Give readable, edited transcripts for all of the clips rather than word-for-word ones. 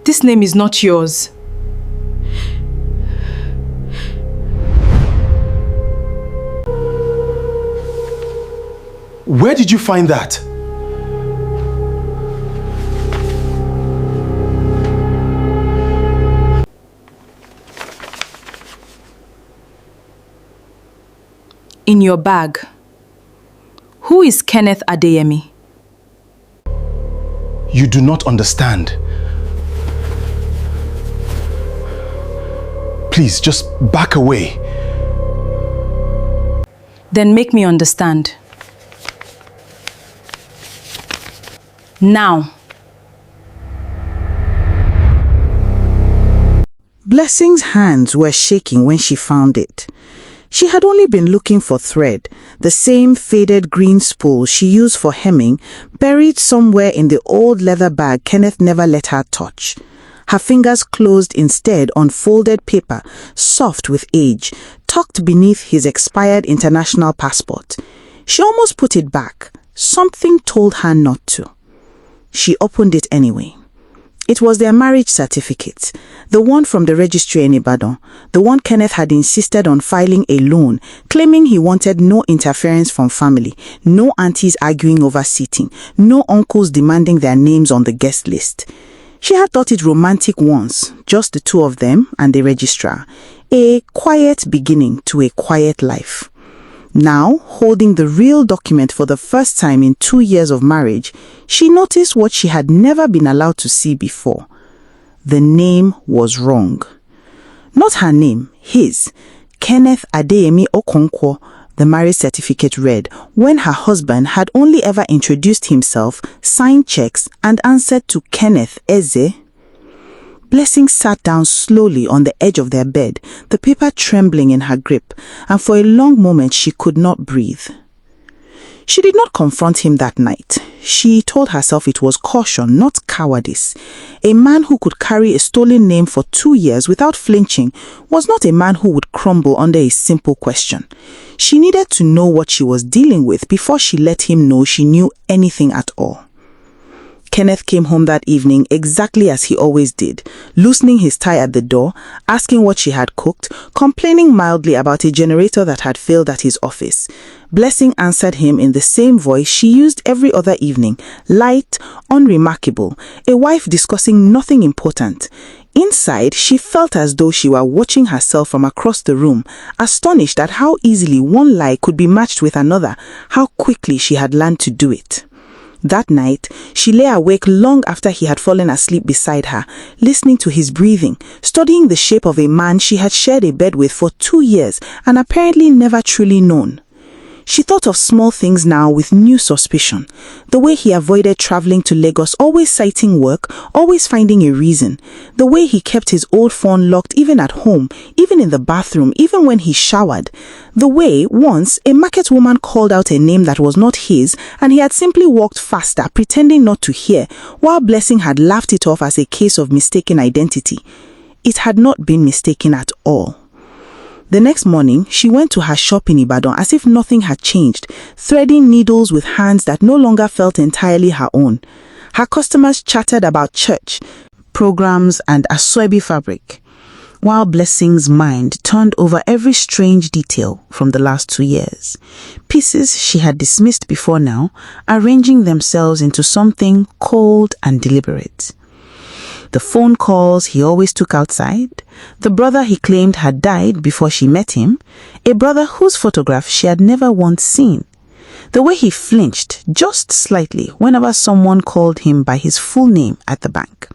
This name is not yours. Where did you find that? In your bag. Who is Kenneth Adeyemi? You do not understand. Please, just back away. Then make me understand. Now. Blessing's hands were shaking when she found it. She had only been looking for thread, the same faded green spool she used for hemming, buried somewhere in the old leather bag Kenneth never let her touch. Her fingers closed instead on folded paper, soft with age, tucked beneath his expired international passport. She almost put it back. Something told her not to. She opened it anyway. It was their marriage certificate, the one from the registry in Ibadan, the one Kenneth had insisted on filing alone, claiming he wanted no interference from family, no aunties arguing over seating, no uncles demanding their names on the guest list. She had thought it romantic once, just the two of them and the registrar, a quiet beginning to a quiet life. Now, holding the real document for the first time in 2 years of marriage, she noticed what she had never been allowed to see before. The name was wrong. Not her name, his. Kenneth Adeyemi Okonkwo, the marriage certificate read, when her husband had only ever introduced himself, signed checks, and answered to Kenneth Eze. Blessing sat down slowly on the edge of their bed, the paper trembling in her grip, and for a long moment she could not breathe. She did not confront him that night. She told herself it was caution, not cowardice. A man who could carry a stolen name for 2 years without flinching was not a man who would crumble under a simple question. She needed to know what she was dealing with before she let him know she knew anything at all. Kenneth came home that evening exactly as he always did, loosening his tie at the door, asking what she had cooked, complaining mildly about a generator that had failed at his office. Blessing answered him in the same voice she used every other evening, light, unremarkable, a wife discussing nothing important. Inside, she felt as though she were watching herself from across the room, astonished at how easily one lie could be matched with another, how quickly she had learned to do it. That night, she lay awake long after he had fallen asleep beside her, listening to his breathing, studying the shape of a man she had shared a bed with for 2 years and apparently never truly known. She thought of small things now with new suspicion. The way he avoided traveling to Lagos, always citing work, always finding a reason. The way he kept his old phone locked even at home, even in the bathroom, even when he showered. The way, once, a market woman called out a name that was not his and he had simply walked faster, pretending not to hear, while Blessing had laughed it off as a case of mistaken identity. It had not been mistaken at all. The next morning, she went to her shop in Ibadan as if nothing had changed, threading needles with hands that no longer felt entirely her own. Her customers chattered about church, programs, and asoebi fabric, while Blessing's mind turned over every strange detail from the last 2 years. Pieces she had dismissed before now, arranging themselves into something cold and deliberate. The phone calls he always took outside, the brother he claimed had died before she met him, a brother whose photograph she had never once seen. The way he flinched just slightly whenever someone called him by his full name at the bank.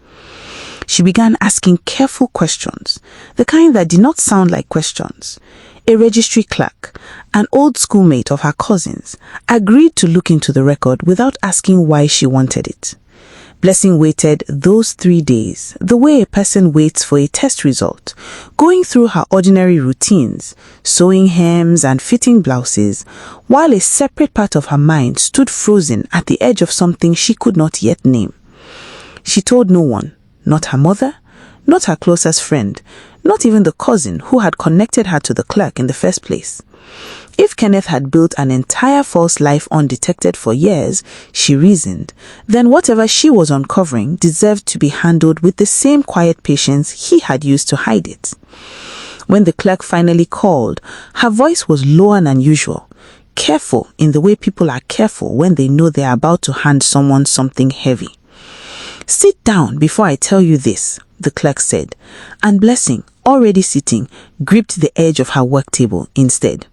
She began asking careful questions, the kind that did not sound like questions. A registry clerk, an old schoolmate of her cousin's, agreed to look into the record without asking why she wanted it. Blessing waited those 3 days, the way a person waits for a test result, going through her ordinary routines, sewing hems and fitting blouses, while a separate part of her mind stood frozen at the edge of something she could not yet name. She told no one, not her mother, not her closest friend, not even the cousin who had connected her to the clerk in the first place. If Kenneth had built an entire false life undetected for years, she reasoned, then whatever she was uncovering deserved to be handled with the same quiet patience he had used to hide it. When the clerk finally called, her voice was lower than usual, careful in the way people are careful when they know they are about to hand someone something heavy. "Sit down before I tell you this," the clerk said, and Blessing, already sitting, gripped the edge of her work table instead.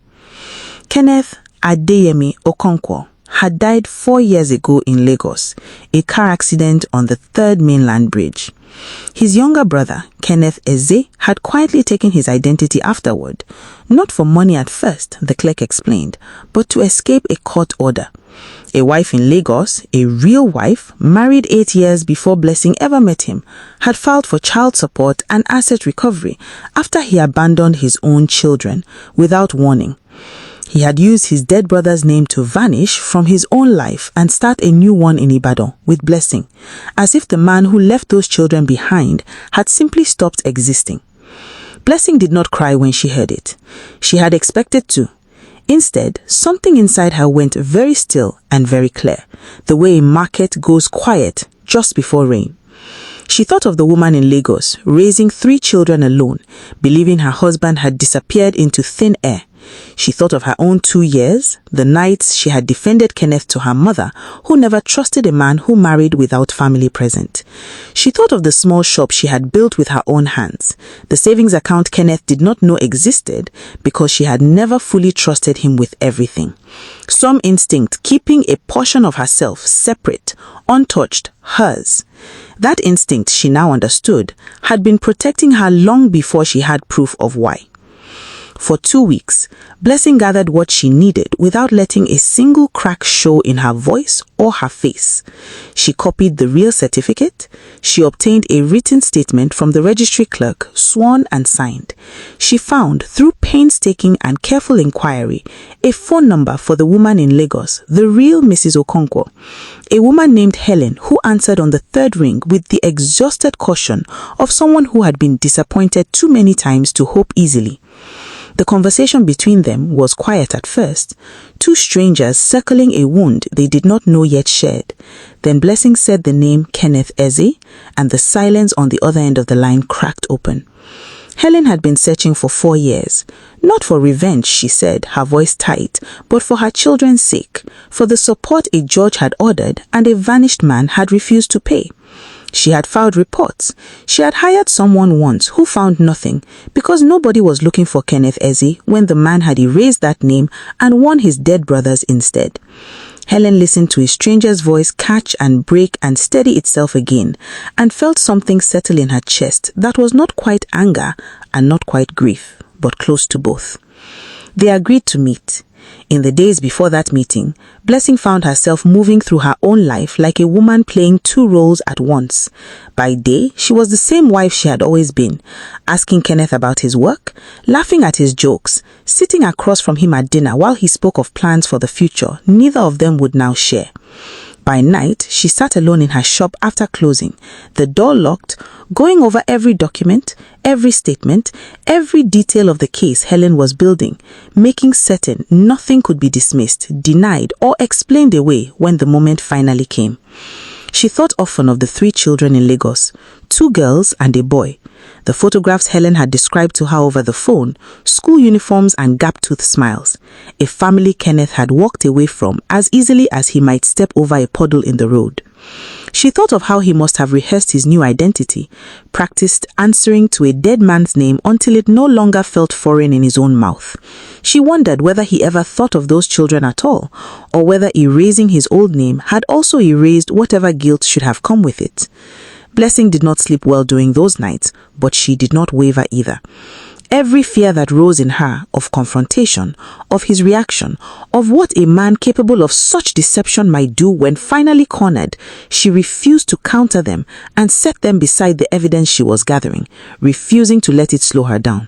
Kenneth Adeyemi Okonkwo had died 4 years ago in Lagos, a car accident on the 3rd Mainland Bridge. His younger brother, Kenneth Eze, had quietly taken his identity afterward, not for money at first, the clerk explained, but to escape a court order. A wife in Lagos, a real wife, married 8 years before Blessing ever met him, had filed for child support and asset recovery after he abandoned his own children without warning. He had used his dead brother's name to vanish from his own life and start a new one in Ibadan with Blessing, as if the man who left those children behind had simply stopped existing. Blessing did not cry when she heard it. She had expected to. Instead, something inside her went very still and very clear, the way a market goes quiet just before rain. She thought of the woman in Lagos, raising 3 children alone, believing her husband had disappeared into thin air. She thought of her own 2 years, the nights she had defended Kenneth to her mother, who never trusted a man who married without family present. She thought of the small shop she had built with her own hands, the savings account Kenneth did not know existed because she had never fully trusted him with everything. Some instinct keeping a portion of herself separate, untouched, hers. That instinct, she now understood, had been protecting her long before she had proof of why. For 2 weeks, Blessing gathered what she needed without letting a single crack show in her voice or her face. She copied the real certificate. She obtained a written statement from the registry clerk, sworn and signed. She found, through painstaking and careful inquiry, a phone number for the woman in Lagos, the real Mrs. Okonkwo, a woman named Helen who answered on the 3rd ring with the exhausted caution of someone who had been disappointed too many times to hope easily. The conversation between them was quiet at first, 2 strangers circling a wound they did not know yet shared. Then Blessing said the name Kenneth Eze, and the silence on the other end of the line cracked open. Helen had been searching for 4 years, not for revenge, she said, her voice tight, but for her children's sake, for the support a judge had ordered and a vanished man had refused to pay. She had filed reports. She had hired someone once who found nothing because nobody was looking for Kenneth Eze when the man had erased that name and won his dead brothers instead. Helen listened to a stranger's voice catch and break and steady itself again, and felt something settle in her chest that was not quite anger and not quite grief, but close to both. They agreed to meet. In the days before that meeting, Blessing found herself moving through her own life like a woman playing 2 roles at once. By day, she was the same wife she had always been, asking Kenneth about his work, laughing at his jokes, sitting across from him at dinner while he spoke of plans for the future neither of them would now share. By night, she sat alone in her shop after closing, the door locked, going over every document, every statement, every detail of the case Helen was building, making certain nothing could be dismissed, denied, or explained away when the moment finally came. She thought often of the 3 children in Lagos, 2 girls and a boy. The photographs Helen had described to her over the phone, school uniforms and gap-toothed smiles. A family Kenneth had walked away from as easily as he might step over a puddle in the road. She thought of how he must have rehearsed his new identity, practiced answering to a dead man's name until it no longer felt foreign in his own mouth. She wondered whether he ever thought of those children at all, or whether erasing his old name had also erased whatever guilt should have come with it. Blessing did not sleep well during those nights, but she did not waver either. Every fear that rose in her of confrontation, of his reaction, of what a man capable of such deception might do when finally cornered, she refused to counter them and set them beside the evidence she was gathering, refusing to let it slow her down.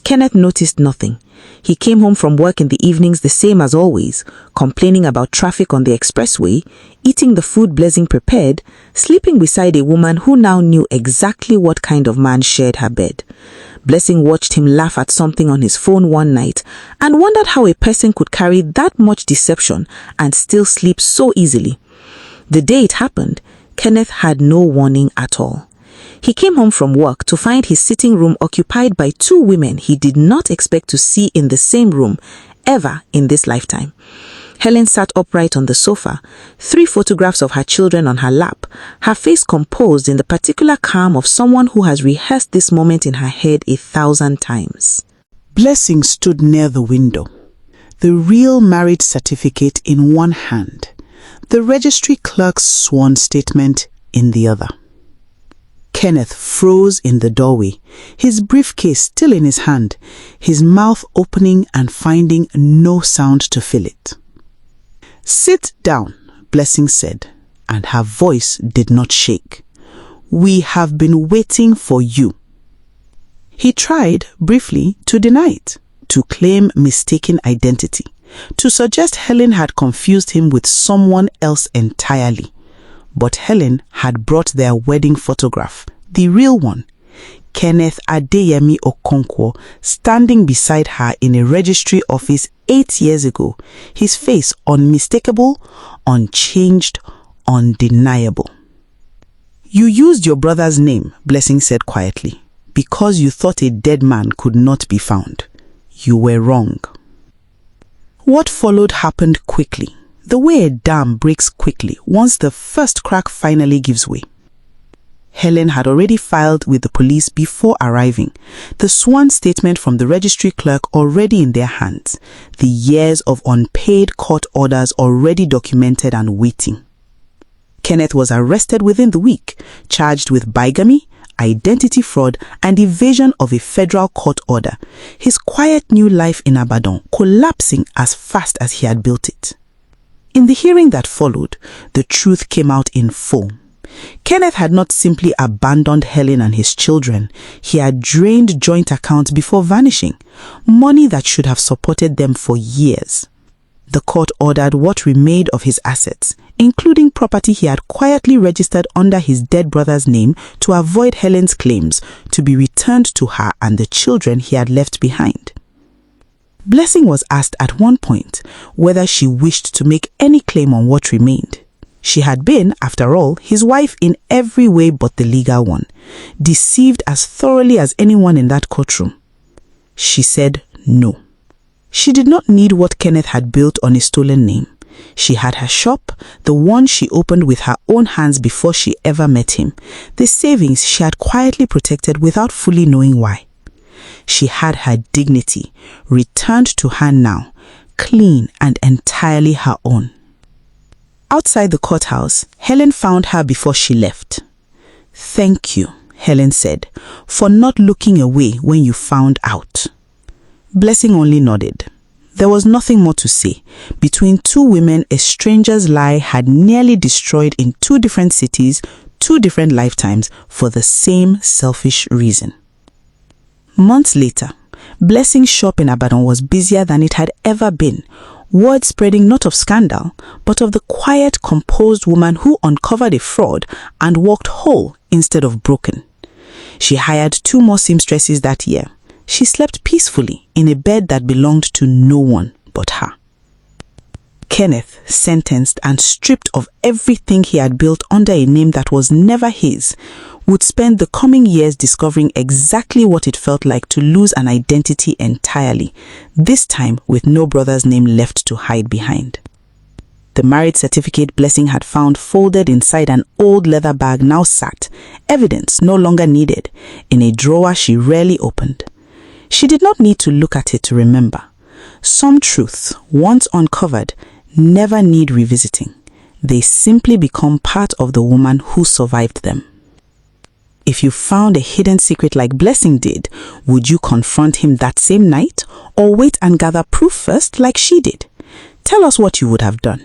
Kenneth noticed nothing. He came home from work in the evenings the same as always, complaining about traffic on the expressway, eating the food Blessing prepared, sleeping beside a woman who now knew exactly what kind of man shared her bed. Blessing watched him laugh at something on his phone one night and wondered how a person could carry that much deception and still sleep so easily. The day it happened, Kenneth had no warning at all. He came home from work to find his sitting room occupied by two women he did not expect to see in the same room ever in this lifetime. Helen sat upright on the sofa, 3 photographs of her children on her lap, her face composed in the particular calm of someone who has rehearsed this moment in her head 1,000 times. Blessing stood near the window, the real marriage certificate in one hand, the registry clerk's sworn statement in the other. Kenneth froze in the doorway, his briefcase still in his hand, his mouth opening and finding no sound to fill it. "Sit down," Blessing said, and her voice did not shake. "We have been waiting for you." He tried, briefly, to deny it, to claim mistaken identity, to suggest Helen had confused him with someone else entirely. But Helen had brought their wedding photograph, the real one, Kenneth Adeyemi Okonkwo, standing beside her in a registry office 8 years ago, his face unmistakable, unchanged, undeniable. "You used your brother's name," Blessing said quietly, "because you thought a dead man could not be found. You were wrong." What followed happened quickly, the way a dam breaks quickly once the first crack finally gives way. Helen had already filed with the police before arriving, the sworn statement from the registry clerk already in their hands, the years of unpaid court orders already documented and waiting. Kenneth was arrested within the week, charged with bigamy, identity fraud, and evasion of a federal court order, his quiet new life in Abadan collapsing as fast as he had built it. In the hearing that followed, the truth came out in full. Kenneth had not simply abandoned Helen and his children, he had drained joint accounts before vanishing, money that should have supported them for years. The court ordered what remained of his assets, including property he had quietly registered under his dead brother's name to avoid Helen's claims, to be returned to her and the children he had left behind. Blessing was asked at one point whether she wished to make any claim on what remained. She had been, after all, his wife in every way but the legal one, deceived as thoroughly as anyone in that courtroom. She said no. She did not need what Kenneth had built on a stolen name. She had her shop, the one she opened with her own hands before she ever met him, the savings she had quietly protected without fully knowing why. She had her dignity, returned to her now, clean and entirely her own. Outside the courthouse, Helen found her before she left. "Thank you," Helen said, "for not looking away when you found out." Blessing only nodded. There was nothing more to say. Between two women, a stranger's lie had nearly destroyed in 2 different cities, 2 different lifetimes, for the same selfish reason. Months later, Blessing's shop in Abadan was busier than it had ever been, word spreading not of scandal, but of the quiet, composed woman who uncovered a fraud and walked whole instead of broken. She hired 2 more seamstresses that year. She slept peacefully in a bed that belonged to no one but her. Kenneth, sentenced and stripped of everything he had built under a name that was never his, would spend the coming years discovering exactly what it felt like to lose an identity entirely, this time with no brother's name left to hide behind. The marriage certificate Blessing had found folded inside an old leather bag now sat, evidence no longer needed, in a drawer she rarely opened. She did not need to look at it to remember. Some truths, once uncovered, never need revisiting. They simply become part of the woman who survived them. If you found a hidden secret like Blessing did, would you confront him that same night or wait and gather proof first like she did? Tell us what you would have done.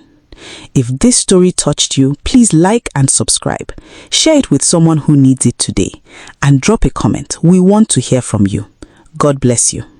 If this story touched you, please like and subscribe. Share it with someone who needs it today. And drop a comment. We want to hear from you. God bless you.